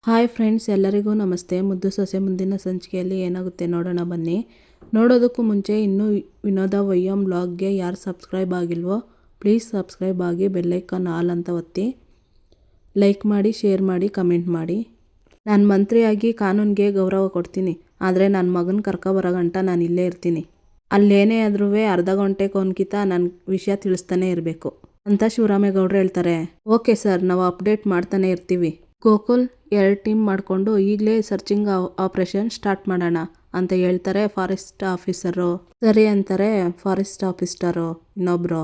Hi friends, ಎಲ್ಲರಿಗೂ ನಮಸ್ತೆ. ಮುದ್ದು ಸೊಸೆ ಮುಂದಿನ ಸಂಚಿಕೆಯಲ್ಲಿ ಏನಾಗುತ್ತೆ ನೋಡೋಣ ಬನ್ನಿ. ನೋಡೋದಕ್ಕೂ ಮುಂಚೆ ಇನ್ನೂ ವಿನೋದ ವೈಎಂ ಬ್ಲಾಗ್ಗೆ ಯಾರು ಸಬ್ಸ್ಕ್ರೈಬ್ ಆಗಿಲ್ವೋ ಪ್ಲೀಸ್ ಸಬ್ಸ್ಕ್ರೈಬ್ ಆಗಿ, ಬೆಲ್ಲೈಕನ್ ಆಲ್ ಅಂತ ಒತ್ತಿ, ಲೈಕ್ ಮಾಡಿ, ಶೇರ್ ಮಾಡಿ, ಕಮೆಂಟ್ ಮಾಡಿ. ನಾನು ಮಂತ್ರಿಯಾಗಿ ಕಾನೂನಿಗೆ ಗೌರವ ಕೊಡ್ತೀನಿ, ಆದರೆ ನನ್ನ ಮಗನ ಕರ್ಕೊಬರೋ ಗಂಟ ನಾನು ಇಲ್ಲೇ ಇರ್ತೀನಿ. ಅಲ್ಲೇನೇ ಆದ್ರೂ ಅರ್ಧ ಗಂಟೆಗೊಂದ್ಕಿತ ನನ್ನ ವಿಷಯ ತಿಳಿಸ್ತಾನೆ ಇರಬೇಕು ಅಂತ ಶಿವರಾಮೇಗೌಡರು ಹೇಳ್ತಾರೆ. ಓಕೆ ಸರ್, ನಾವು ಅಪ್ಡೇಟ್ ಮಾಡ್ತಾನೆ ಇರ್ತೀವಿ. ಗೋಕುಲ್ 2 ಟೀಮ್ ಮಾಡಿಕೊಂಡು ಈಗಲೇ ಸರ್ಚಿಂಗ್ ಆಪರೇಷನ್ ಸ್ಟಾರ್ಟ್ ಮಾಡೋಣ ಅಂತ ಹೇಳ್ತಾರೆ ಫಾರೆಸ್ಟ್ ಆಫೀಸರು. ಸರಿ ಅಂತಾರೆ ಫಾರೆಸ್ಟ್ ಆಫೀಸರು ಇನ್ನೊಬ್ರು.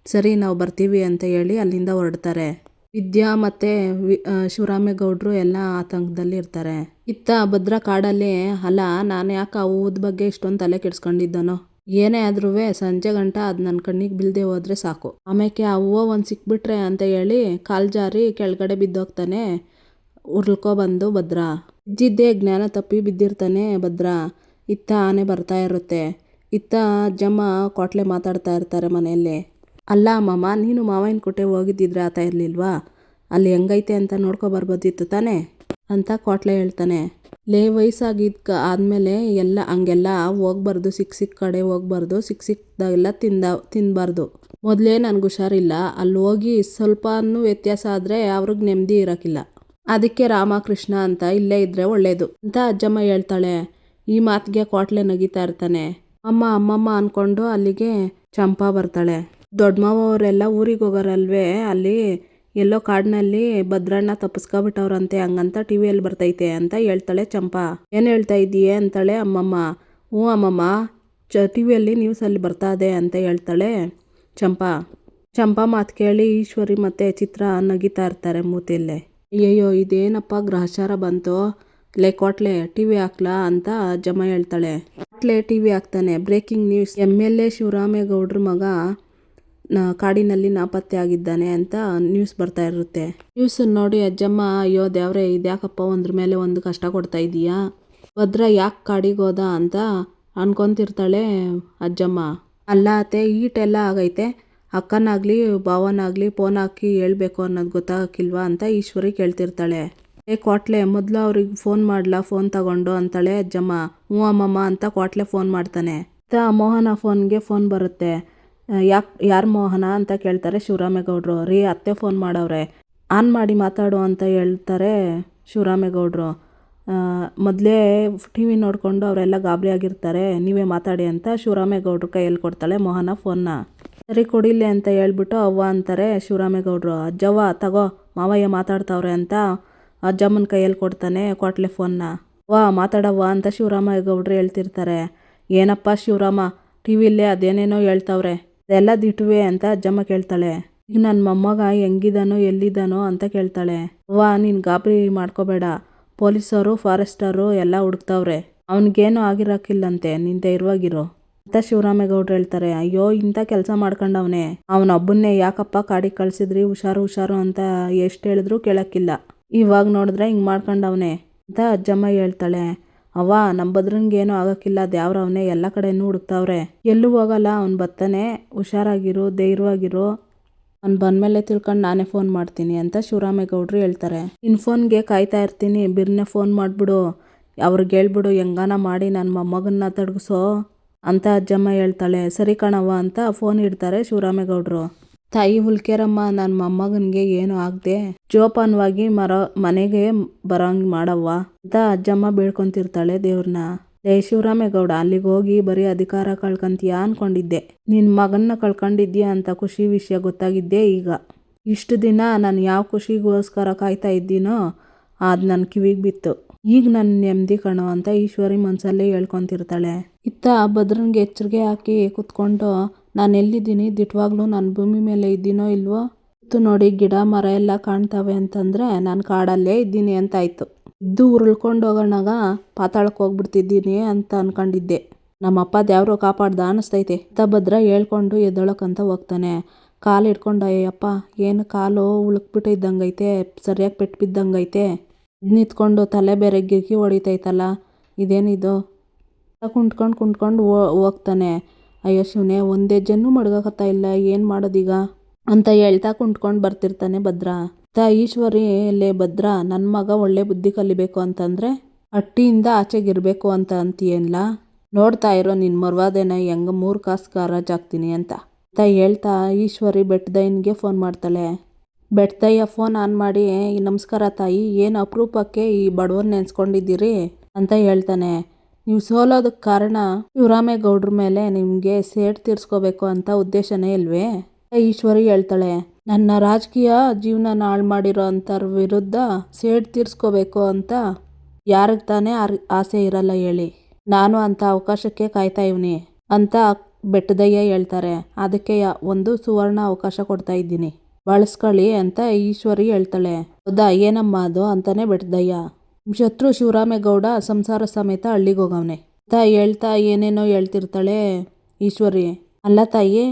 ಸರಿ, ನಾವು ಬರ್ತೀವಿ ಅಂತ ಹೇಳಿ ಅಲ್ಲಿಂದ ಹೊರಡ್ತಾರೆ. ವಿದ್ಯಾ ಮತ್ತು ಶಿವರಾಮೇಗೌಡರು ಎಲ್ಲ ಆತಂಕದಲ್ಲಿ ಇರ್ತಾರೆ. ಇತ್ತ ಭದ್ರಾ ಕಾಡಲ್ಲಿ, ಅಲ್ಲ ನಾನು ಯಾಕೆ ಆ ಹೂವದ ಬಗ್ಗೆ ಇಷ್ಟೊಂದು ತಲೆ ಕೆಡಿಸ್ಕೊಂಡಿದ್ದಾನೋ, ಏನೇ ಆದ್ರೂ ಸಂಜೆ ಗಂಟ ಅದು ನನ್ನ ಕಣ್ಣಿಗೆ ಬೀಳದೆ ಹೋದ್ರೆ ಸಾಕು. ಆಮೇಲೆ ಆ ಹೂವು ಒಂದು ಸಿಕ್ಬಿಟ್ರೆ ಅಂತ ಹೇಳಿ ಕಾಲು ಜಾರಿ ಕೆಳಗಡೆ ಬಿದ್ದೋಗ್ತಾನೆ. ಉರುಳ್ಕೊಬಂದು ಭದ್ರಾ ಇದ್ದಿದ್ದೇ ಜ್ಞಾನ ತಪ್ಪಿ ಬಿದ್ದಿರ್ತಾನೆ ಭದ್ರಾ. ಇತ್ತ ಆನೆ ಬರ್ತಾ ಇರುತ್ತೆ. ಇತ್ತ ಅಜ್ಜಮ್ಮ ಕೋಟ್ಲೆ ಮಾತಾಡ್ತಾ ಇರ್ತಾರೆ ಮನೆಯಲ್ಲಿ. ಅಲ್ಲ ಮಾಮ, ನೀನು ಮಾವನ ಕೊಟ್ಟೆ ಹೋಗಿದ್ದಿದ್ರೆ ಆತ ಇರಲಿಲ್ವಾ? ಅಲ್ಲಿ ಹೆಂಗೈತೆ ಅಂತ ನೋಡ್ಕೊಬರ್ಬೋದಿತ್ತು ತಾನೇ ಅಂತ ಕೋಟ್ಲೆ ಹೇಳ್ತಾನೆ. ವಯಸ್ಸಾಗಿದ್ದ ಆದಮೇಲೆ ಎಲ್ಲ ಹಂಗೆಲ್ಲ ಹೋಗ್ಬಾರ್ದು, ಸಿಕ್ಕ ಕಡೆ ಹೋಗ್ಬಾರ್ದು, ಸಿಕ್ದಾಗೆಲ್ಲ ತಿನ್ನಬಾರ್ದು. ಮೊದಲೇ ನನಗೆ ಹುಷಾರಿಲ್ಲ, ಅಲ್ಲಿ ಹೋಗಿ ಸ್ವಲ್ಪನೂ ವ್ಯತ್ಯಾಸ ಆದರೆ ಅವ್ರಿಗೆ ನೆಮ್ಮದಿ ಇರೋಕ್ಕಿಲ್ಲ. ಅದಕ್ಕೆ ರಾಮಕೃಷ್ಣ ಅಂತ ಇಲ್ಲೇ ಇದ್ರೆ ಒಳ್ಳೇದು ಅಂತ ಅಜ್ಜಮ್ಮ ಹೇಳ್ತಾಳೆ. ಈ ಮಾತಿಗೆ ಕೋಟ್ಲೆ ನಗಿತಾ ಇರ್ತಾನೆ. ಅಮ್ಮಮ್ಮ ಅಂದ್ಕೊಂಡು ಅಲ್ಲಿಗೆ ಚಂಪಾ ಬರ್ತಾಳೆ. ದೊಡ್ಡ ಮಾವ ಅವರೆಲ್ಲ ಊರಿಗೆ ಹೋಗೋರಲ್ವೇ, ಅಲ್ಲಿ ಎಲ್ಲೋ ಕಾಡಿನಲ್ಲಿ ಭದ್ರಣ್ಣ ತಪ್ಪಿಸ್ಕೊಬಿಟ್ಟವ್ರಂತೆ, ಹಂಗಂತ ಟಿವಿಯಲ್ಲಿ ಬರ್ತೈತೆ ಅಂತ ಹೇಳ್ತಾಳೆ ಚಂಪಾ. ಏನು ಹೇಳ್ತಾ ಇದ್ದೀಯೇ ಅಂತಾಳೆ ಅಮ್ಮಮ್ಮ. ಹ್ಞೂ ಅಮ್ಮಮ್ಮ, ಟಿವಿಯಲ್ಲಿ ನ್ಯೂಸಲ್ಲಿ ಬರ್ತಾದೆ ಅಂತ ಹೇಳ್ತಾಳೆ ಚಂಪಾ ಮಾತು ಕೇಳಿ ಈಶ್ವರಿ ಮತ್ತು ಚಿತ್ರ ನಗಿತಾ ಇರ್ತಾರೆ ಮೂತಿಯಲ್ಲೇ. ಅಯ್ಯಯ್ಯೋ, ಇದೇನಪ್ಪ ಗ್ರಹಚಾರ ಬಂತು, ಕೋಟ್ಲೆ ಟಿವಿ ಹಾಕ್ಲಾ ಅಂತ ಅಜ್ಜಮ್ಮ ಹೇಳ್ತಾಳೆ. ಕೋಟ್ಲೆ ಟಿವಿ ಹಾಕ್ತಾನೆ. ಬ್ರೇಕಿಂಗ್ ನ್ಯೂಸ್, MLA ಶಿವರಾಮೇಗೌಡ್ರ ಮಗ ಕಾಡಿನಲ್ಲಿ ನಾಪತ್ತೆ ಆಗಿದ್ದಾನೆ ಅಂತ ನ್ಯೂಸ್ ಬರ್ತಾ ಇರುತ್ತೆ. ನ್ಯೂಸ್ ನೋಡಿ ಅಜ್ಜಮ್ಮ, ಅಯ್ಯೋ ದೇವ್ರೆ, ಇದ್ಯಾಕಪ್ಪ ಒಂದ್ರ ಮೇಲೆ ಒಂದು ಕಷ್ಟ ಕೊಡ್ತಾ ಇದೀಯಾ, ಭದ್ರ ಯಾಕೆ ಕಾಡಿಗೆ ಹೋದ ಅಂತ ಅನ್ಕೊಂತಿರ್ತಾಳೆ ಅಜ್ಜಮ್ಮ. ಅಲ್ಲ ಅತ್ತೆ, ಈಟೆಲ್ಲ ಆಗೈತೆ, ಅಕ್ಕನಾಗ್ಲಿ ಭಾವನಾಗ್ಲಿ ಫೋನ್ ಹಾಕಿ ಹೇಳ್ಬೇಕು ಅನ್ನೋದು ಗೊತ್ತಾಗಕ್ಕಿಲ್ವಾ ಅಂತ ಈಶ್ವರಿ ಕೇಳ್ತಿರ್ತಾಳೆ. ಕೋಟ್ಲೆ, ಮೊದಲು ಅವ್ರಿಗೆ ಫೋನ್ ಮಾಡ್ಲಾ ಫೋನ್ ತಗೊಂಡು ಅಂತಾಳೆ ಅಜ್ಜಮ್ಮ. ಹ್ಞೂ ಅಮ್ಮಮ್ಮ ಅಂತ ಕೋಟ್ಲೆ ಫೋನ್ ಮಾಡ್ತಾನೆ. ಮೋಹನ ಫೋನ್ಗೆ ಫೋನ್ ಬರುತ್ತೆ. ಯಾರು ಮೋಹನ ಅಂತ ಕೇಳ್ತಾರೆ ಶಿವರಾಮೇಗೌಡರು. ರೀ, ಅತ್ತೆ ಫೋನ್ ಮಾಡವ್ರೆ, ಆನ್ ಮಾಡಿ ಮಾತಾಡು ಅಂತ ಹೇಳ್ತಾರೆ ಶಿವರಾಮೇಗೌಡರು. ಮೊದಲೇ ಟಿವಿ ನೋಡಿಕೊಂಡು ಅವರೆಲ್ಲ ಗಾಬರಿ ಆಗಿರ್ತಾರೆ, ನೀವೇ ಮಾತಾಡಿ ಅಂತ ಶಿವರಾಮೇಗೌಡರು ಕೈಯಲ್ಲಿ ಕೊಡ್ತಾಳೆ ಮೋಹನ ಫೋನ್ನ. ಸರಿ ಕೊಡಿಲ್ಲ ಅಂತ ಹೇಳ್ಬಿಟ್ಟು ಅವ್ವ ಅಂತಾರೆ ಶಿವರಾಮೇಗೌಡರು. ಅಜ್ಜವ್ವ ತಗೋ, ಮಾವಯ್ಯ ಮಾತಾಡ್ತಾವ್ರೆ ಅಂತ ಅಜ್ಜಮ್ಮನ ಕೈಯಲ್ಲಿ ಕೊಡ್ತಾನೆ ಕೋಟ್ಲೆ ಫೋನ್ನ. ಮಾತಾಡವ್ವ ಅಂತ ಶಿವರಾಮೇಗೌಡರು ಹೇಳ್ತಿರ್ತಾರೆ. ಏನಪ್ಪ ಶಿವರಾಮ, ಟಿವಿಲೇ ಅದೇನೇನೋ ಹೇಳ್ತಾವ್ರೆ, ಅದೆಲ್ಲ ದಿಟುವೆ ಅಂತ ಅಜ್ಜಮ್ಮ ಕೇಳ್ತಾಳೆ. ಈಗ ನನ್ನ ಮೊಮ್ಮಗ ಹೆಂಗಿದಾನೋ ಎಲ್ಲಿದ್ದಾನೋ ಅಂತ ಕೇಳ್ತಾಳೆ. ನೀನು ಗಾಬರಿ ಮಾಡ್ಕೋಬೇಡ, ಪೊಲೀಸರು ಫಾರೆಸ್ಟರು ಎಲ್ಲ ಹುಡುಕ್ತಾವ್ರೆ, ಅವನಿಗೇನು ಆಗಿರೋಕ್ಕಿಲ್ಲಂತೆ, ನೀನು ಧೈರ್ಯವಾಗಿರು ಅಂತ ಶಿವರಾಮೇಗೌಡರು ಹೇಳ್ತಾರೆ. ಅಯ್ಯೋ, ಇಂಥ ಕೆಲಸ ಮಾಡ್ಕೊಂಡವನೇ, ಅವನೊಬ್ಬನ್ನೇ ಯಾಕಪ್ಪ ಕಾಡಿಗೆ ಕಳಿಸಿದ್ರಿ, ಹುಷಾರು ಅಂತ ಎಷ್ಟು ಹೇಳಿದ್ರು ಕೇಳೋಕ್ಕಿಲ್ಲ, ಇವಾಗ ನೋಡಿದ್ರೆ ಹಿಂಗೆ ಮಾಡ್ಕೊಂಡವನೇ ಅಂತ ಅಜ್ಜಮ್ಮ ಹೇಳ್ತಾಳೆ. ನಮ್ಮ ಭದ್ರನ್ಗೇನು ಆಗೋಕ್ಕಿಲ್ಲ, ದ್ಯಾವ್ರವನೇ, ಎಲ್ಲ ಕಡೆನೂ ಹುಡುಕ್ತಾವ್ರೆ, ಎಲ್ಲೂ ಹೋಗಲ್ಲ, ಅವ್ನು ಬರ್ತಾನೆ, ಹುಷಾರಾಗಿರು, ಧೈರ್ಯವಾಗಿರು, ಅವ್ನು ಬಂದಮೇಲೆ ತಿಳ್ಕೊಂಡು ನಾನೇ ಫೋನ್ ಮಾಡ್ತೀನಿ ಅಂತ ಶಿವರಾಮೇಗೌಡರು ಹೇಳ್ತಾರೆ. ನಿನ್ನ ಫೋನ್ಗೆ ಕಾಯ್ತಾ ಇರ್ತೀನಿ, ಬಿರ್ನೆ ಫೋನ್ ಮಾಡಿಬಿಡು, ಅವ್ರಿಗೆ ಹೇಳ್ಬಿಡು ಹೆಂಗಾನ ಮಾಡಿ ನನ್ನ ಮೊಮ್ಮಗನ್ನ ತಡಗಿಸೋ ಅಂತ ಅಜ್ಜಮ್ಮ ಹೇಳ್ತಾಳೆ. ಸರಿ ಕಣವ್ವ ಅಂತ ಫೋನ್ ಇಡ್ತಾರೆ ಶಿವರಾಮೇಗೌಡರು. ತಾಯಿ ಹುಲ್ಕೇರಮ್ಮ, ನನ್ನ ಮೊಮ್ಮಗನಿಗೆ ಏನು ಆಗದೆ ಜೋಪಾನವಾಗಿ ಮನೆಗೆ ಬರೋಂಗೆ ಮಾಡವ್ವ ಅಂತ ಅಜ್ಜಮ್ಮ ಬೇಡ್ಕೊತಿರ್ತಾಳೆ ದೇವ್ರನ್ನ. ಶಿವರಾಮೇಗೌಡ, ಅಲ್ಲಿಗೆ ಹೋಗಿ ಬರೀ ಅಧಿಕಾರ ಕಳ್ಕೊಂತೀಯಾ ಅನ್ಕೊಂಡಿದ್ದೆ, ನಿನ್ನ ಮಗನ್ನ ಕಳ್ಕೊಂಡಿದ್ಯಾ ಅಂತ ಖುಷಿ ವಿಷಯ ಗೊತ್ತಾಗಿದ್ದೆ ಈಗ. ಇಷ್ಟು ದಿನ ನಾನು ಯಾವ ಖುಷಿಗೋಸ್ಕರ ಕಾಯ್ತಾ ಇದ್ದೀನೋ ಅದು ನನ್ನ ಕಿವಿಗೆ ಬಿತ್ತು, ಈಗ ನನ್ನ ನೆಮ್ಮದಿ ಕಣೋ ಅಂತ ಈಶ್ವರಿ ಮನಸ್ಸಲ್ಲೇ ಹೇಳ್ಕೊತಿರ್ತಾಳೆ. ಇತ್ತ ಭದ್ರನ್ಗೆ ಎಚ್ಚರಿಕೆ ಹಾಕಿ ಕುತ್ಕೊಂಡು, ನಾನು ಎಲ್ಲಿದ್ದೀನಿ, ದಿಟ್ವಾಗ್ಲೂ ನಾನು ಭೂಮಿ ಮೇಲೆ ಇದ್ದೀನೋ ಇಲ್ವೋ, ನೋಡಿ ಗಿಡ ಮರ ಎಲ್ಲ ಕಾಣ್ತವೆ ಅಂತಂದರೆ ನಾನು ಕಾಡಲ್ಲೇ ಇದ್ದೀನಿ ಅಂತಾಯ್ತು, ಇದ್ದು ಉರುಳ್ಕೊಂಡು ಹೋಗೋಣಾಗ ಪಾತಾಳಕ್ಕೆ ಹೋಗ್ಬಿಡ್ತಿದ್ದೀನಿ ಅಂತ ಅನ್ಕೊಂಡಿದ್ದೆ, ನಮ್ಮಪ್ಪ ದ್ಯಾವ್ರು ಕಾಪಾಡ್ದ ಅನ್ನಿಸ್ತೈತೆ ಅಂತ ಭದ್ರ ಹೇಳ್ಕೊಂಡು ಎದ್ದೊಳಕ್ಕಂತ ಹೋಗ್ತಾನೆ. ಕಾಲು ಹಿಡ್ಕೊಂಡು, ಅಯ್ಯಪ್ಪ ಏನು ಕಾಲು ಉಳುಕ್ಬಿಟ್ಟಿದ್ದಂಗೈತೆ, ಸರಿಯಾಗಿ ಪೆಟ್ಟು ಬಿದ್ದಂಗೈತೆ, ನಿಂತ್ಕೊಂಡು ತಲೆ ಬೇರೆ ಗಿರ್ಕಿ ಹೊಡಿತೈತಲ್ಲ, ಇದೇನಿದು ಕುಂಟ್ಕೊಂಡು ಹೋಗ್ತಾನೆ. ಅಯ್ಯೋ ಶಿವನೇ, ಒಂದೇ ಜನ್ನು ಮಡ್ಗಕತ್ತಾ ಇಲ್ಲ, ಏನು ಮಾಡೋದೀಗ ಅಂತ ಹೇಳ್ತಾ ಕುಂಟ್ಕೊಂಡು ಬರ್ತಿರ್ತಾನೆ ಭದ್ರ. ಈಶ್ವರಿ ಲೇ ಭದ್ರ, ನನ್ನ ಮಗ ಒಳ್ಳೆ ಬುದ್ಧಿ ಕಲಿಬೇಕು ಅಂತಂದರೆ ಹಟ್ಟಿಯಿಂದ ಆಚೆಗಿರಬೇಕು ಅಂತ ಅಂತೀಯಲ್ಲ, ನೋಡ್ತಾ ಇರೋ ನಿನ್ನ ಮರ್ವಾದೇನ ಹೆಂಗೆ 3 ಕಾಸು ಗಾರಾಜ್ ಆಗ್ತೀನಿ ಅಂತ ಹೇಳ್ತಾ ಈಶ್ವರಿ ಬೆಟ್ಟದಯ್ಯನಿಗೆ ಫೋನ್ ಮಾಡ್ತಾಳೆ. ಬೆಟ್ಟದಯ್ಯ ಫೋನ್ ಆನ್ ಮಾಡಿ, ನಮಸ್ಕಾರ ತಾಯಿ, ಏನು ಅಪರೂಪಕ್ಕೆ ಈ ಬಡವನ್ನ ನೆನೆಸ್ಕೊಂಡಿದ್ದೀರಿ ಅಂತ ಹೇಳ್ತಾನೆ. ನೀವು ಸೋಲೋದಕ್ಕೆ ಕಾರಣ ಶಿವರಾಮೇಗೌಡ್ರ ಮೇಲೆ ನಿಮಗೆ ಸೇಡು ತೀರಿಸ್ಕೋಬೇಕು ಅಂತ ಉದ್ದೇಶನೇ ಇಲ್ವೇ? ಈಶ್ವರಿ ಹೇಳ್ತಾಳೆ, ನನ್ನ ರಾಜಕೀಯ ಜೀವನ ಹಾಳು ಮಾಡಿರೋ ಅಂಥವ್ರ ವಿರುದ್ಧ ಸೇಡು ತೀರಿಸ್ಕೋಬೇಕು ಅಂತ ಯಾರಿಗೆ ತಾನೇ ಆಸೆ ಇರಲ್ಲ ಹೇಳಿ. ನಾನು ಅಂಥ ಅವಕಾಶಕ್ಕೆ ಕಾಯ್ತಾ ಇವ್ನಿ ಅಂತ ಬೆಟ್ಟದಯ್ಯ ಹೇಳ್ತಾರೆ. ಅದಕ್ಕೆ ಒಂದು ಸುವರ್ಣ ಅವಕಾಶ ಕೊಡ್ತಾ ಇದ್ದೀನಿ, ಬಳಸ್ಕೊಳ್ಳಿ ಅಂತ ಈಶ್ವರಿ ಹೇಳ್ತಾಳೆ. ಹೌದಾ, ಏನಮ್ಮ ಅದು ಅಂತಾನೆ ಬೆಟ್ಟದಯ್ಯ. ಶತ್ರು ಶಿವರಾಮೇಗೌಡ ಸಂಸಾರ ಸಮೇತ ಹಳ್ಳಿಗೆ ಹೋಗವ್ನೆ ಅಂತ ಹೇಳ್ತಾ ಏನೇನೋ ಹೇಳ್ತಿರ್ತಾಳೆ ಈಶ್ವರಿ. ಅಲ್ಲ ತಾಯಿ,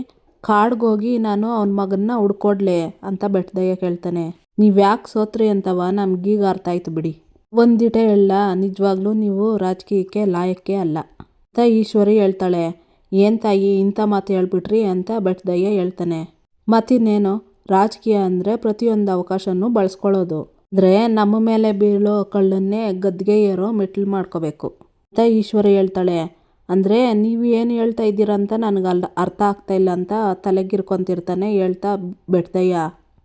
ಕಾಡ್ಗೋಗಿ ನಾನು ಅವನ ಮಗನ್ನ ಹುಡ್ಕೊಡ್ಲೆ ಅಂತ ಬೆಟ್ಟದಯ್ಯ ಕೇಳ್ತಾನೆ. ನೀವ್ಯಾಕೆ ಸೋತ್ರಿ ಅಂತವ ನಮ್ಗೀಗ ಅರ್ಥ ಆಯ್ತು ಬಿಡಿ. ಒಂದಿಟ ಹೇಳ, ನಿಜವಾಗ್ಲೂ ನೀವು ರಾಜಕೀಯಕ್ಕೆ ಲಾಯಕ್ಕೆ ಅಲ್ಲ ಅಂತ ಈಶ್ವರಿ ಹೇಳ್ತಾಳೆ. ಏನು ತಾಯಿ ಇಂಥ ಮಾತು ಹೇಳ್ಬಿಟ್ರಿ ಅಂತ ಬೆಟ್ಟದಯ್ಯ ಹೇಳ್ತಾನೆ. ಮತ್ತಿನ್ನೇನು, ರಾಜಕೀಯ ಅಂದರೆ ಪ್ರತಿಯೊಂದು ಅವಕಾಶನೂ ಬಳಸ್ಕೊಳ್ಳೋದು, ಅಂದರೆ ನಮ್ಮ ಮೇಲೆ ಬೀಳೋ ಕಳ್ಳನ್ನೇ ಗದ್ಗೆ ಏರೋ ಮೆಟ್ಲು ಮಾಡ್ಕೋಬೇಕು ಅಂತ ಈಶ್ವರಿ ಹೇಳ್ತಾಳೆ. ಅಂದರೆ ನೀವು ಏನು ಹೇಳ್ತಾ ಇದ್ದೀರಂತ ನನಗೆ ಅರ್ಥ ಆಗ್ತಾ ಇಲ್ಲ ಅಂತ ತಲೆಗಿರ್ಕೊಂತಿರ್ತಾನೆ ಹೇಳ್ತಾ ಬೆಟ್ಟದಯ್ಯ.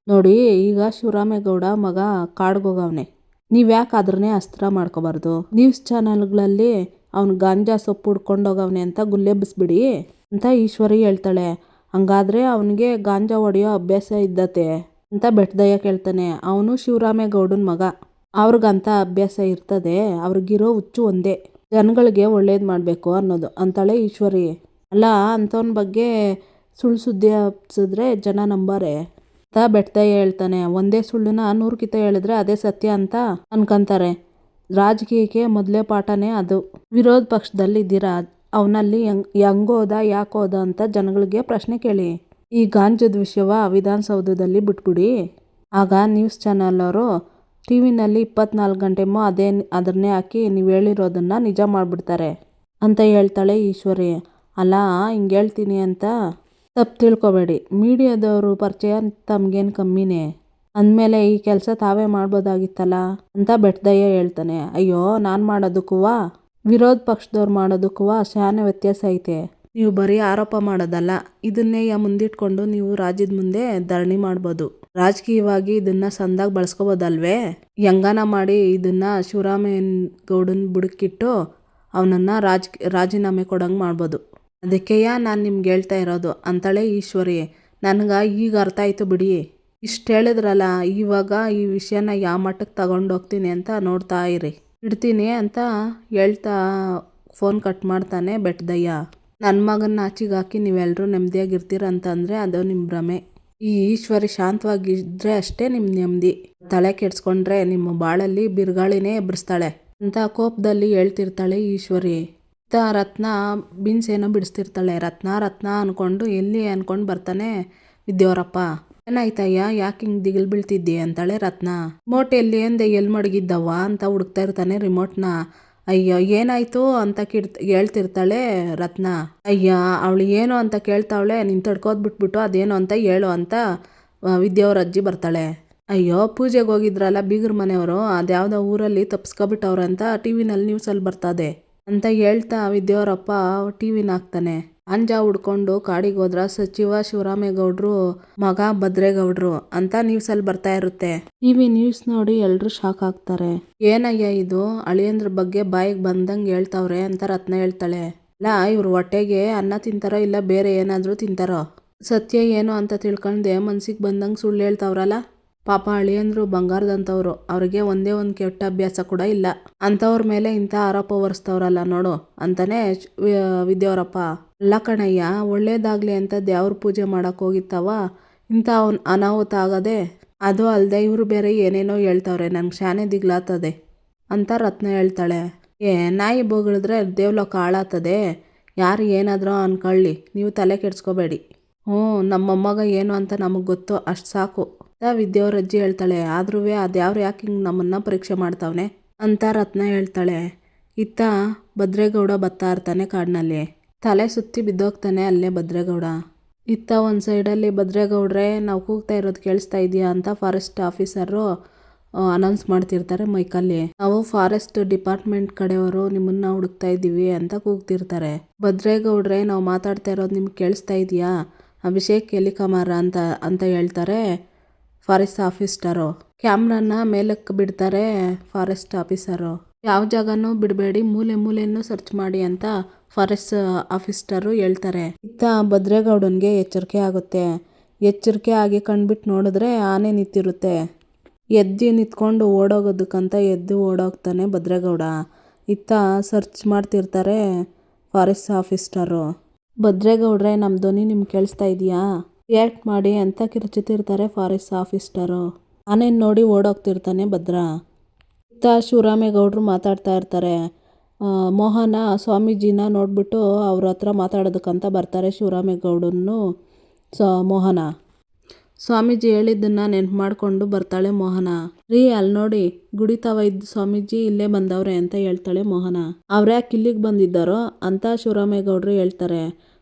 ನೋಡಿ, ಈಗ ಶಿವರಾಮೇಗೌಡ ಮಗ ಕಾಡ್ಗೋಗವ್ನೆ, ನೀವ್ಯಾಕೆ ಅದ್ರನ್ನೇ ಅಸ್ತ್ರ ಮಾಡ್ಕೋಬಾರ್ದು? ನ್ಯೂಸ್ ಚಾನಲ್ಗಳಲ್ಲಿ ಅವ್ನು ಗಾಂಜಾ ಸೊಪ್ಪು ಹುಡ್ಕೊಂಡೋಗವ್ನೆ ಅಂತ ಗುಲ್ಲೆಬ್ಬಿಸ್ಬಿಡಿ ಅಂತ ಈಶ್ವರಿ ಹೇಳ್ತಾಳೆ. ಹಂಗಾದ್ರೆ ಅವನಿಗೆ ಗಾಂಜಾ ಹೊಡೆಯೋ ಅಭ್ಯಾಸ ಇದ್ದತೆ ಅಂತ ಬೆಟ್ಟದಯ್ಯ ಕೇಳ್ತಾನೆ. ಅವನು ಶಿವರಾಮೇಗೌಡನ ಮಗ, ಅವ್ರಿಗಂತ ಅಭ್ಯಾಸ ಇರ್ತದೆ? ಅವ್ರಿಗಿರೋ ಹುಚ್ಚು ಒಂದೇ, ಜನಗಳಿಗೆ ಒಳ್ಳೇದು ಮಾಡಬೇಕು ಅನ್ನೋದು ಅಂತಾಳೆ ಈಶ್ವರಿ. ಅಲ್ಲ, ಅಂಥವನ ಬಗ್ಗೆ ಸುಳ್ಳು ಸುದ್ದಿ ಹಬ್ಸಿದ್ರೆ ಜನ ನಂಬಾರೆ ಅಂತ ಬೆಟ್ಟದಯ್ಯ ಹೇಳ್ತಾನೆ. ಒಂದೇ ಸುಳ್ಳನ್ನ 100 ಕಿತ ಹೇಳಿದ್ರೆ ಅದೇ ಸತ್ಯ ಅಂತ ಅನ್ಕೊಂತಾರೆ. ರಾಜಕೀಯಕ್ಕೆ ಮೊದಲೇ ಪಾಠನೇ ಅದು. ವಿರೋಧ ಪಕ್ಷದಲ್ಲಿ ಇದ್ದೀರಾ, ಅವನಲ್ಲಿ ಹೆಂಗೋದ ಯಾಕೋದ ಅಂತ ಜನಗಳಿಗೆ ಪ್ರಶ್ನೆ ಕೇಳಿ. ಈ ಗಾಂಜದ ವಿಷಯವ ವಿಧಾನಸೌಧದಲ್ಲಿ ಬಿಟ್ಬಿಡಿ, ಆಗ ನ್ಯೂಸ್ ಚಾನಲ್ ಅವರು ಟಿವಿನಲ್ಲಿ 24 ಗಂಟೆಮೋ ಅದನ್ನೇ ಹಾಕಿ ನೀವು ಹೇಳಿರೋದನ್ನ ನಿಜ ಮಾಡಿಬಿಡ್ತಾರೆ ಅಂತ ಹೇಳ್ತಾಳೆ ಈಶ್ವರಿ. ಅಲ್ಲ, ಹಿಂಗೆ ಹೇಳ್ತೀನಿ ಅಂತ ತಪ್ಪು ತಿಳ್ಕೊಬೇಡಿ, ಮೀಡಿಯಾದವರು ಪರಿಚಯ ತಮಗೇನು ಕಮ್ಮಿನೇ, ಅಂದಮೇಲೆ ಈ ಕೆಲಸ ತಾವೇ ಮಾಡ್ಬೋದಾಗಿತ್ತಲ್ಲ ಅಂತ ಬೆಟ್ಟದಯ್ಯ ಹೇಳ್ತಾನೆ. ಅಯ್ಯೋ, ನಾನು ಮಾಡೋದಕ್ಕೂ ವಿರೋಧ ಪಕ್ಷದವ್ರು ಮಾಡೋದಕ್ಕೂ ಶಾನೆ ವ್ಯತ್ಯಾಸ ಐತೆ. ನೀವು ಬರೀ ಆರೋಪ ಮಾಡೋದಲ್ಲ, ಇದನ್ನೇ ಮುಂದಿಟ್ಕೊಂಡು ನೀವು ರಾಜ್ಯದ ಮುಂದೆ ಧರಣಿ ಮಾಡ್ಬೋದು, ರಾಜಕೀಯವಾಗಿ ಇದನ್ನ ಸಂದಾಗಿ ಬಳಸ್ಕೋಬೋದಲ್ವೇ? ಹೆಂಗನ ಮಾಡಿ ಇದನ್ನ ಶಿವರಾಮೇಗೌಡನ ಬುಡಕ್ಕಿಟ್ಟು ಅವನನ್ನ ರಾಜೀನಾಮೆ ಕೊಡಂಗೆ ಮಾಡ್ಬೋದು. ಅದಕ್ಕೆಯ ನಾನು ನಿಮ್ಗೆ ಹೇಳ್ತಾ ಇರೋದು ಅಂತಾಳೆ ಈಶ್ವರಿ. ನನಗೆ ಈಗ ಅರ್ಥ ಆಯ್ತು ಬಿಡಿ, ಇಷ್ಟು ಹೇಳಿದ್ರಲ್ಲ, ಇವಾಗ ಈ ವಿಷಯನ ಯಾವ ಮಟ್ಟಕ್ಕೆ ತಗೊಂಡೋಗ್ತೀನಿ ಅಂತ ನೋಡ್ತಾ ಇರಿ, ಇಡ್ತೀನಿ ಅಂತ ಹೇಳ್ತಾ ಫೋನ್ ಕಟ್ ಮಾಡ್ತಾನೆ ಬೆಟ್ಟದಯ್ಯ. ನನ್ನ ಮಗನ್ನ ಆಚೆಗೆ ಹಾಕಿ ನೀವೆಲ್ಲರೂ ನೆಮ್ಮದಿಯಾಗಿರ್ತೀರ ಅಂತಂದರೆ ಅದು ನಿಮ್ಮ ಭ್ರಮೆ. ಈ ಈಶ್ವರಿ ಶಾಂತವಾಗಿದ್ದರೆ ಅಷ್ಟೇ ನಿಮ್ಮ ನೆಮ್ಮದಿ, ತಲೆ ಕೆಡ್ಸ್ಕೊಂಡ್ರೆ ನಿಮ್ಮ ಬಾಳಲ್ಲಿ ಬಿರುಗಾಳಿನೇ ಎಬ್ಬರಿಸ್ತಾಳೆ ಅಂತ ಕೋಪದಲ್ಲಿ ಹೇಳ್ತಿರ್ತಾಳೆ ಈಶ್ವರಿ. ರತ್ನ ಬೀನ್ಸ್ ಏನೋ ಬಿಡಿಸ್ತಿರ್ತಾಳೆ. ರತ್ನ ಅಂದ್ಕೊಂಡು ಎಲ್ಲಿ ಅಂದ್ಕೊಂಡು ಬರ್ತಾನೆ ವಿದ್ಯಾವರಪ್ಪ. ಏನಾಯ್ತಯ್ಯ, ಯಾಕೆ ಹಿಂಗೆ ದಿಗಿಲು ಬೀಳ್ತಿದ್ದಿ ಅಂತಾಳೆ ರತ್ನ. ರಿಮೋಟ್ ಎಲ್ಲಿ ಎಲ್ಲಿ ಮಡಗಿದ್ದವ ಅಂತ ಹುಡುಕ್ತಾ ಇರ್ತಾನೆ ರಿಮೋಟ್ನ. ಅಯ್ಯೋ ಏನಾಯ್ತು ಅಂತ ಹೇಳ್ತಿರ್ತಾಳೆ ರತ್ನ. ಅಯ್ಯ, ಅವಳು ಏನು ಅಂತ ಕೇಳ್ತಾವಳೆ, ನೀನು ತಡ್ಕೋದ್ ಬಿಟ್ಬಿಟ್ಟು ಅದೇನು ಅಂತ ಹೇಳು ಅಂತ ವಿದ್ಯಾವ್ರ ಅಜ್ಜಿ ಬರ್ತಾಳೆ. ಅಯ್ಯೋ, ಪೂಜೆಗೆ ಹೋಗಿದ್ರಲ್ಲ ಬೀಗ್ರ ಮನೆಯವರು, ಅದ್ಯಾವುದೋ ಊರಲ್ಲಿ ತಪ್ಪಿಸ್ಕೊಬಿಟ್ಟವ್ರಂತ ಟಿವಿನಲ್ಲಿ ನ್ಯೂಸಲ್ಲಿ ಬರ್ತದೆ ಅಂತ ಹೇಳ್ತಾ ವಿದ್ಯಾವರಪ್ಪ ಟಿವಿನ ಹಾಕ್ತಾನೆ. ಅಂಜ ಹುಡ್ಕೊಂಡು ಕಾಡಿಗೆ ಹೋದ್ರ ಸಚಿವ ಶಿವರಾಮೇಗೌಡರು ಮಗ ಭದ್ರೇಗೌಡರು ಅಂತ ನ್ಯೂಸಲ್ಲಿ ಬರ್ತಾ ಇರುತ್ತೆ. ಟಿವಿ ನ್ಯೂಸ್ ನೋಡಿ ಎಲ್ಲರೂ ಶಾಕ್ ಆಗ್ತಾರೆ. ಏನಯ್ಯ ಇದು, ಅಳಿಯಂದ್ರ ಬಗ್ಗೆ ಬಾಯಿಗೆ ಬಂದಂಗೆ ಹೇಳ್ತಾವ್ರೆ ಅಂತ ರತ್ನ ಹೇಳ್ತಾಳೆ. ಇಲ್ಲ, ಇವ್ರ ಹೊಟ್ಟೆಗೆ ಅನ್ನ ತಿಂತಾರೋ ಇಲ್ಲ ಬೇರೆ ಏನಾದರೂ ತಿಂತಾರೋ, ಸತ್ಯ ಏನು ಅಂತ ತಿಳ್ಕೊಂಡೆ ಮನ್ಸಿಗೆ ಬಂದಂಗೆ ಸುಳ್ಳು ಹೇಳ್ತಾವ್ರಲ್ಲ. ಪಾಪ ಅಳಿಯಂದ್ರು ಬಂಗಾರದಂಥವ್ರು, ಅವ್ರಿಗೆ ಒಂದೇ ಒಂದು ಕೆಟ್ಟ ಅಭ್ಯಾಸ ಕೂಡ ಇಲ್ಲ, ಅಂಥವ್ರ ಮೇಲೆ ಇಂಥ ಆರೋಪ ಹೊರಿಸ್ತವ್ರಲ್ಲ ನೋಡು ಅಂತಾನೆ ವಿದ್ಯಾವರಪ್ಪ. ಅಲ್ಲ ಕಣಯ್ಯ, ಒಳ್ಳೇದಾಗ್ಲಿ ಅಂತ ದೇವ್ರ ಪೂಜೆ ಮಾಡಕ್ಕೆ ಹೋಗಿತ್ತವ ಇಂಥ ಅನಾಹುತ ಆಗದೆ, ಅದು ಅಲ್ಲದೆ ಇವರು ಬೇರೆ ಏನೇನೋ ಹೇಳ್ತಾವ್ರೆ, ನಂಗೆ ಶಾನೆ ದಿಗ್ಲಾತದೆ ಅಂತ ರತ್ನ ಹೇಳ್ತಾಳೆ. ನಾಯಿ ಬೋಗಳಿದ್ರೆ ದೇವ್ಲೋಕ ಹಾಳಾಗ್ತದೆ, ಯಾರು ಏನಾದರೂ ಅನ್ಕೊಳ್ಳಿ, ನೀವು ತಲೆ ಕೆಡ್ಸ್ಕೋಬೇಡಿ. ನಮ್ಮ ಮೊಮ್ಮಗ ಏನು ಅಂತ ನಮಗೆ ಗೊತ್ತು, ಅಷ್ಟು ಸಾಕು ಅಂತ ವಿದ್ಯಾವ್ರ ಅಜ್ಜಿ ಹೇಳ್ತಾಳೆ. ಆದ್ರೂ ಅದ್ಯಾವ್ರು ಯಾಕೆ ಹಿಂಗೆ ನಮ್ಮನ್ನ ಪರೀಕ್ಷೆ ಮಾಡ್ತಾವನೆ ಅಂತ ರತ್ನ ಹೇಳ್ತಾಳೆ. ಇತ್ತ ಭದ್ರೇಗೌಡ ಬರ್ತಾ ಇರ್ತಾನೆ ಕಾಡಿನಲ್ಲಿ, ತಲೆ ಸುತ್ತಿ ಬಿದ್ದೋಗ್ತಾನೆ ಅಲ್ಲೇ ಭದ್ರೇಗೌಡ. ಇತ್ತ ಒಂದು ಸೈಡಲ್ಲಿ ಭದ್ರೇಗೌಡ್ರೆ ನಾವು ಕೂಗ್ತಾ ಇರೋದು ಕೇಳಿಸ್ತಾ ಇದೆಯಾ ಅಂತ ಫಾರೆಸ್ಟ್ ಆಫೀಸರು ಅನೌನ್ಸ್ ಮಾಡ್ತಿರ್ತಾರೆ ಮೈಕಲ್ಲಿ. ನಾವು ಫಾರೆಸ್ಟ್ ಡಿಪಾರ್ಟ್ಮೆಂಟ್ ಕಡೆಯವರು ನಿಮ್ಮನ್ನ ಹುಡುಕ್ತಾ ಇದ್ದೀವಿ ಅಂತ ಕೂಗ್ತಿರ್ತಾರೆ. ಭದ್ರೇಗೌಡ್ರೆ ನಾವು ಮಾತಾಡ್ತಾ ಇರೋದು ನಿಮ್ಗೆ ಕೇಳಿಸ್ತಾ ಇದೆಯಾ, ಅಭಿಷೇಕ್ ಎಲಿಕಮಾರ ಅಂತ ಹೇಳ್ತಾರೆ ಫಾರೆಸ್ಟ್ ಆಫೀಸರು. ಕ್ಯಾಮ್ರಾನ ಮೇಲಕ್ಕೆ ಬಿಡ್ತಾರೆ ಫಾರೆಸ್ಟ್ ಆಫೀಸರು. ಯಾವ ಜಾಗನೂ ಬಿಡಬೇಡಿ, ಮೂಲೆ ಮೂಲೆಯನ್ನು ಸರ್ಚ್ ಮಾಡಿ ಅಂತ ಫಾರೆಸ್ಟ್ ಆಫೀಸರು ಹೇಳ್ತಾರೆ. ಇತ್ತ ಭದ್ರೇಗೌಡನ್ಗೆ ಎಚ್ಚರಿಕೆ ಆಗುತ್ತೆ. ಎಚ್ಚರಿಕೆ ಆಗಿ ಕಣ್ಬಿಟ್ಟು ನೋಡಿದ್ರೆ ಆನೆ ನಿಂತಿರುತ್ತೆ. ಎದ್ದು ನಿಂತ್ಕೊಂಡು ಓಡೋಗೋದಕ್ಕಂತ ಎದ್ದು ಓಡೋಗ್ತಾನೆ ಭದ್ರೇಗೌಡ. ಇತ್ತ ಸರ್ಚ್ ಮಾಡ್ತಿರ್ತಾರೆ ಫಾರೆಸ್ಟ್ ಆಫೀಸರು. ಭದ್ರೇಗೌಡ್ರೆ ನಮ್ಮ ಧ್ವನಿ ನಿಮ್ಗೆ ಕೇಳಿಸ್ತಾ ಇದೆಯಾ, ರಿಯಾಕ್ಟ್ ಮಾಡಿ ಅಂತ ಕಿರ್ಚುತ್ತಿರ್ತಾರೆ ಫಾರೆಸ್ಟ್ ಆಫೀಸರು. ಆನೆ ನೋಡಿ ಓಡೋಗ್ತಿರ್ತಾನೆ ಭದ್ರ. ಇತ್ತ ಶಿವರಾಮೇಗೌಡರು ಮಾತಾಡ್ತಾ ಇರ್ತಾರೆ. ಮೋಹನ ಸ್ವಾಮೀಜಿನ ನೋಡ್ಬಿಟ್ಟು ಅವ್ರ ಹತ್ರ ಮಾತಾಡೋದಕ್ಕಂತ ಬರ್ತಾರೆ ಶಿವರಾಮೇಗೌಡನ್ನು ಮೋಹನ. ಸ್ವಾಮೀಜಿ ಹೇಳಿದ್ದನ್ನು ನೆನ್ಪು ಮಾಡಿಕೊಂಡು ಬರ್ತಾಳೆ ಮೋಹನ. ರೀ ಅಲ್ಲಿ ನೋಡಿ ಗುಡಿತಾವ ಇದ್ದ ಸ್ವಾಮೀಜಿ ಇಲ್ಲೇ ಬಂದವ್ರೆ ಅಂತ ಹೇಳ್ತಾಳೆ ಮೋಹನ. ಅವ್ರ್ಯಾಕೆ ಇಲ್ಲಿಗೆ ಬಂದಿದ್ದಾರೋ ಅಂತ ಶಿವರಾಮೇಗೌಡರು ಹೇಳ್ತಾರೆ.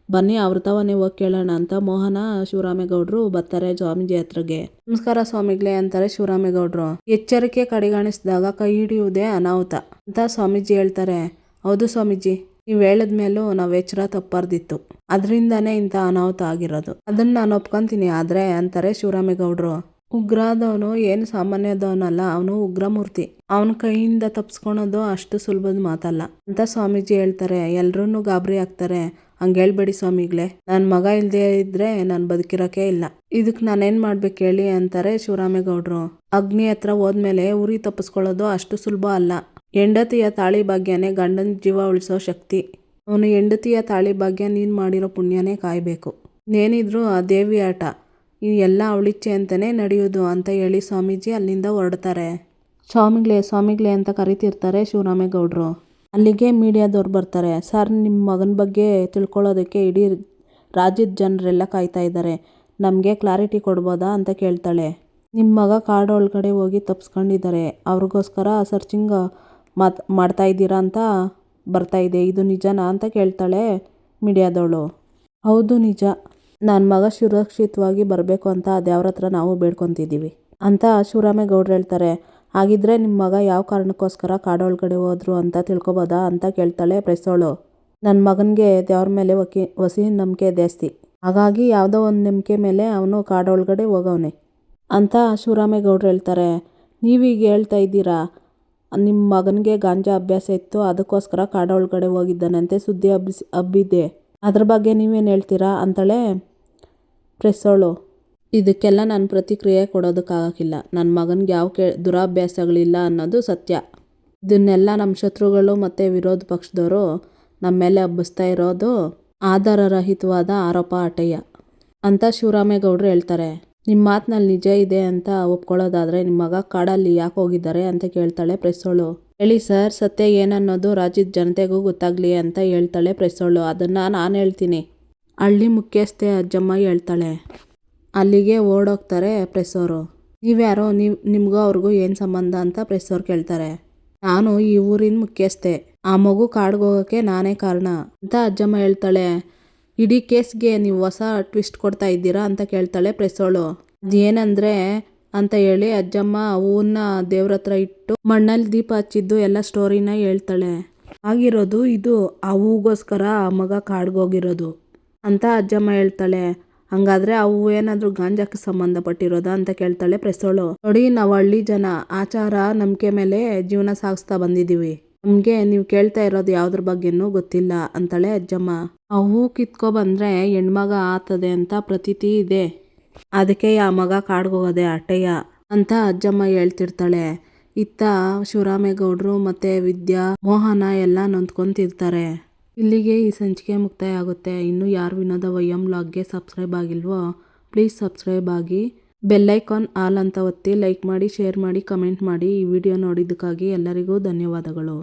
ಬನ್ನಿ ಅವ್ರ ತವನೇ ಹೋಗಿ ಕೇಳೋಣ ಅಂತ ಮೋಹನ ಶಿವರಾಮೇಗೌಡರು ಬರ್ತಾರೆ ಸ್ವಾಮೀಜಿ ಹತ್ರಗೆ. ನಮಸ್ಕಾರ ಸ್ವಾಮಿಗಳೇ ಅಂತಾರೆ ಶಿವರಾಮೇಗೌಡರು. ಎಚ್ಚರಿಕೆ ಕಡೆಗಾಣಿಸಿದಾಗ ಕೈ ಹಿಡಿಯುವುದೇ ಅನಾಹುತ ಅಂತ ಸ್ವಾಮೀಜಿ ಹೇಳ್ತಾರೆ. ಹೌದು ಸ್ವಾಮೀಜಿ, ನೀವು ಹೇಳಿದ್ಮೇಲೂ ನಾವು ಎಚ್ಚರ ತಪ್ಪಾರ್ದಿತ್ತು, ಅದರಿಂದಾನೇ ಇಂಥ ಅನಾಹುತ ಆಗಿರೋದು. ಅದನ್ನ ನಾನು ಒಪ್ಕೊಂತೀನಿ ಆದ್ರೆ ಅಂತಾರೆ ಶಿವರಾಮೇಗೌಡರು. ಉಗ್ರಾದವನು ಏನು ಸಾಮಾನ್ಯದವನಲ್ಲ, ಅವನು ಉಗ್ರಮೂರ್ತಿ. ಅವನ ಕೈಯಿಂದ ತಪ್ಪಿಸ್ಕೊಳೋದು ಅಷ್ಟು ಸುಲಭದ ಮಾತಲ್ಲ ಅಂತ ಸ್ವಾಮೀಜಿ ಹೇಳ್ತಾರೆ. ಎಲ್ರೂ ಗಾಬರಿ ಆಗ್ತಾರೆ. ಹಂಗೆ ಹೇಳ್ಬೇಡಿ ಸ್ವಾಮಿಗಳೇ, ನನ್ನ ಮಗ ಇಲ್ಲದೆ ಇದ್ರೆ ನಾನು ಬದುಕಿರೋಕೆ ಇಲ್ಲ. ಇದಕ್ಕೆ ನಾನೇನು ಮಾಡ್ಬೇಕು ಹೇಳಿ ಅಂತಾರೆ ಶಿವರಾಮೇಗೌಡರು. ಅಗ್ನಿ ಹತ್ರ ಹೋದ್ಮೇಲೆ ಉರಿ ತಪ್ಪಿಸ್ಕೊಳ್ಳೋದು ಅಷ್ಟು ಸುಲಭ ಅಲ್ಲ. ಹೆಂಡತಿಯ ತಾಳಿ ಭಾಗ್ಯನೇ ಗಂಡನ ಜೀವ ಉಳಿಸೋ ಶಕ್ತಿ. ಅವನು ಹೆಂಡತಿಯ ತಾಳಿ ಭಾಗ್ಯ ನೀನು ಮಾಡಿರೋ ಪುಣ್ಯನೇ ಕಾಯಬೇಕು. ನೇನಿದ್ರು ಆ ದೇವಿ ಆಟ, ಈ ಎಲ್ಲ ಅವಳಿಚ್ಛೆ ಅಂತಲೇ ನಡೆಯೋದು ಅಂತ ಹೇಳಿ ಸ್ವಾಮೀಜಿ ಅಲ್ಲಿಂದ ಹೊರಡ್ತಾರೆ. ಸ್ವಾಮಿಗಳೇ ಅಂತ ಕರಿತಿರ್ತಾರೆ ಶಿವರಾಮೇಗೌಡರು. ಅಲ್ಲಿಗೆ ಮೀಡಿಯಾದವ್ರು ಬರ್ತಾರೆ. ಸರ್, ನಿಮ್ಮ ಮಗನ ಬಗ್ಗೆ ತಿಳ್ಕೊಳ್ಳೋದಕ್ಕೆ ಇಡೀ ರಾಜ್ಯದ ಜನರೆಲ್ಲ ಕಾಯ್ತಾ ಇದ್ದಾರೆ, ನಮಗೆ ಕ್ಲಾರಿಟಿ ಕೊಡ್ಬೋದಾ ಅಂತ ಕೇಳ್ತಾಳೆ. ನಿಮ್ಮ ಮಗ ಕಾಡು ಒಳಗಡೆ ಹೋಗಿ ತಪ್ಪಿಸ್ಕೊಂಡಿದ್ದಾರೆ, ಅವ್ರಿಗೋಸ್ಕರ ಸರ್ಚಿಂಗ್ ಮಾಡ್ತಾ ಇದ್ದೀರಾ ಅಂತ ಬರ್ತಾ ಇದೆ, ಇದು ನಿಜನಾ ಅಂತ ಕೇಳ್ತಾಳೆ ಮೀಡಿಯಾದವಳು. ಹೌದು ನಿಜ, ನನ್ನ ಮಗ ಸುರಕ್ಷಿತವಾಗಿ ಬರಬೇಕು ಅಂತ ಅದ್ಯಾವ್ರ ಹತ್ರ ನಾವು ಬೇಡ್ಕೊತಿದ್ದೀವಿ ಅಂತ ಶಿವರಾಮೇಗೌಡರು ಹೇಳ್ತಾರೆ. ಹಾಗಿದ್ರೆ ನಿಮ್ಮ ಮಗ ಯಾವ ಕಾರಣಕ್ಕೋಸ್ಕರ ಕಾಡೊಳಗಡೆ ಹೋದ್ರು ಅಂತ ತಿಳ್ಕೊಬೋದಾ ಅಂತ ಕೇಳ್ತಾಳೆ ಪ್ರೆಸ್ಸೋಳು. ನನ್ನ ಮಗನಿಗೆ ದೇವ್ರ ಮೇಲೆ ವಸಿ ನಂಬಿಕೆ ಜಾಸ್ತಿ, ಹಾಗಾಗಿ ಯಾವುದೋ ಒಂದು ನಂಬಿಕೆ ಮೇಲೆ ಅವನು ಕಾಡೊಳಗಡೆ ಹೋಗವನೆ ಅಂತ ಶಿವರಾಮೇಗೌಡರು ಹೇಳ್ತಾರೆ. ನೀವೀಗ ಹೇಳ್ತಾ ಇದ್ದೀರಾ ನಿಮ್ಮ ಮಗನಿಗೆ ಗಾಂಜಾ ಅಭ್ಯಾಸ ಇತ್ತು, ಅದಕ್ಕೋಸ್ಕರ ಕಾಡೊಳಗಡೆ ಹೋಗಿದ್ದಾನಂತೆ, ಸುದ್ದಿ ಹಬ್ಬಿದೆ, ಅದ್ರ ಬಗ್ಗೆ ನೀವೇನು ಹೇಳ್ತೀರಾ ಅಂತಾಳೆ ಪ್ರೆಸ್ಸೋಳು. ಇದಕ್ಕೆಲ್ಲ ನಾನು ಪ್ರತಿಕ್ರಿಯೆ ಕೊಡೋದಕ್ಕಾಗಕ್ಕಿಲ್ಲ. ನನ್ನ ಮಗನಿಗೆ ಯಾವ ದುರಾಭ್ಯಾಸಗಳಿಲ್ಲ ಅನ್ನೋದು ಸತ್ಯ. ಇದನ್ನೆಲ್ಲ ನಮ್ಮ ಶತ್ರುಗಳು ಮತ್ತು ವಿರೋಧ ಪಕ್ಷದವರು ನಮ್ಮ ಮೇಲೆ ಹಬ್ಬಿಸ್ತಾ ಇರೋದು ಆಧಾರರಹಿತವಾದ ಆರೋಪ ಅಟಯ್ಯ ಅಂತ ಶಿವರಾಮೇಗೌಡರು ಹೇಳ್ತಾರೆ. ನಿಮ್ಮ ಮಾತಿನಲ್ಲಿ ನಿಜ ಇದೆ ಅಂತ ಒಪ್ಕೊಳ್ಳೋದಾದರೆ ನಿಮ್ಮ ಮಗ ಕಾಡಲ್ಲಿ ಯಾಕೆ ಹೋಗಿದ್ದಾರೆ ಅಂತ ಕೇಳ್ತಾಳೆ ಪ್ರೆಸ್ಸೋಳು. ಹೇಳಿ ಸರ್, ಸತ್ಯ ಏನನ್ನೋದು ರಾಜ್ಯದ ಜನತೆಗೂ ಗೊತ್ತಾಗಲಿ ಅಂತ ಹೇಳ್ತಾಳೆ ಪ್ರೆಸ್ಸೋಳು. ಅದನ್ನು ನಾನು ಹೇಳ್ತೀನಿ, ಹಳ್ಳಿ ಮುಖ್ಯಸ್ಥೆ ಅಜ್ಜಮ್ಮ ಹೇಳ್ತಾಳೆ. ಅಲ್ಲಿಗೆ ಓಡೋಗ್ತಾರೆ ಪ್ರೆಸ್ಸವರು. ನೀವ್ಯಾರೋ, ನಿಮಗೂ ಅವ್ರಿಗೂ ಏನು ಸಂಬಂಧ ಅಂತ ಪ್ರೆಸ್ಸವ್ರು ಕೇಳ್ತಾರೆ. ನಾನು ಈ ಊರಿನ ಮುಖ್ಯಸ್ಥೆ, ಆ ಮಗು ಕಾಡ್ಗೋಗೋಕ್ಕೆ ನಾನೇ ಕಾರಣ ಅಂತ ಅಜ್ಜಮ್ಮ ಹೇಳ್ತಾಳೆ. ಇಡೀ ಕೇಸ್ಗೆ ನೀವು ಹೊಸ ಟ್ವಿಸ್ಟ್ ಕೊಡ್ತಾ ಇದ್ದೀರಾ ಅಂತ ಕೇಳ್ತಾಳೆ ಪ್ರೆಸ್ಸೋಳು. ಅದೇನಂದ್ರೆ ಅಂತ ಹೇಳಿ ಅಜ್ಜಮ್ಮ ಹೂವನ್ನ ದೇವ್ರ ಹತ್ರ ಇಟ್ಟು ಮಣ್ಣಲ್ಲಿ ದೀಪ ಹಚ್ಚಿದ್ದು ಎಲ್ಲ ಸ್ಟೋರಿನ ಹೇಳ್ತಾಳೆ. ಆಗಿರೋದು ಇದು, ಆ ಹೂಗೋಸ್ಕರ ಆ ಮಗ ಕಾಡ್ಗೋಗಿರೋದು ಅಂತ ಅಜ್ಜಮ್ಮ ಹೇಳ್ತಾಳೆ. ಹಂಗಾದ್ರೆ ಆ ಹೂವು ಏನಾದರೂ ಗಾಂಜಾಕ್ಕೆ ಸಂಬಂಧಪಟ್ಟಿರೋದಾ ಅಂತ ಕೇಳ್ತಾಳೆ ಪ್ರೆಸ್ಸೋಳು. ನೋಡಿ, ನಾವು ಹಳ್ಳಿ ಜನ ಆಚಾರ ನಂಬಿಕೆ ಮೇಲೆ ಜೀವನ ಸಾಗಿಸ್ತಾ ಬಂದಿದ್ದೀವಿ, ನಮಗೆ ನೀವು ಕೇಳ್ತಾ ಇರೋದು ಯಾವುದ್ರ ಬಗ್ಗೆನೂ ಗೊತ್ತಿಲ್ಲ ಅಂತಾಳೆ ಅಜ್ಜಮ್ಮ. ಆ ಹೂ ಕಿತ್ಕೊಬಂದ್ರೆ ಹೆಣ್ಮಗ ಆತದೆ ಅಂತ ಪ್ರತೀತಿ ಇದೆ, ಅದಕ್ಕೆ ಆ ಮಗ ಕಾಡ್ಗೋಗೋದೆ ಅಟಯ್ಯ ಅಂತ ಅಜ್ಜಮ್ಮ ಹೇಳ್ತಿರ್ತಾಳೆ. ಇತ್ತ ಶಿವರಾಮೇಗೌಡರು ಮತ್ತು ವಿದ್ಯಾ, ಮೋಹನ ಎಲ್ಲ ನೊಂದ್ಕೊಂತಿರ್ತಾರೆ. ಇಲ್ಲಿಗೆ ಈ ಸಂಚಿಕೆ ಮುಕ್ತಾಯ ಆಗುತ್ತೆ. ಇನ್ನೂ ಯಾರು ವಿನೋದ ವೈಎಂ ವ್ಲಾಗ್ಗೆ ಸಬ್ಸ್ಕ್ರೈಬ್ ಆಗಿಲ್ವೋ ಪ್ಲೀಸ್ ಸಬ್ಸ್ಕ್ರೈಬ್ ಆಗಿ, ಬೆಲ್ಲೈಕಾನ್ ಆಲ್ ಅಂತ ಒತ್ತಿ, ಲೈಕ್ ಮಾಡಿ, ಶೇರ್ ಮಾಡಿ, ಕಮೆಂಟ್ ಮಾಡಿ. ಈ ವಿಡಿಯೋ ನೋಡಿದ್ದಕ್ಕಾಗಿ ಎಲ್ಲರಿಗೂ ಧನ್ಯವಾದಗಳು.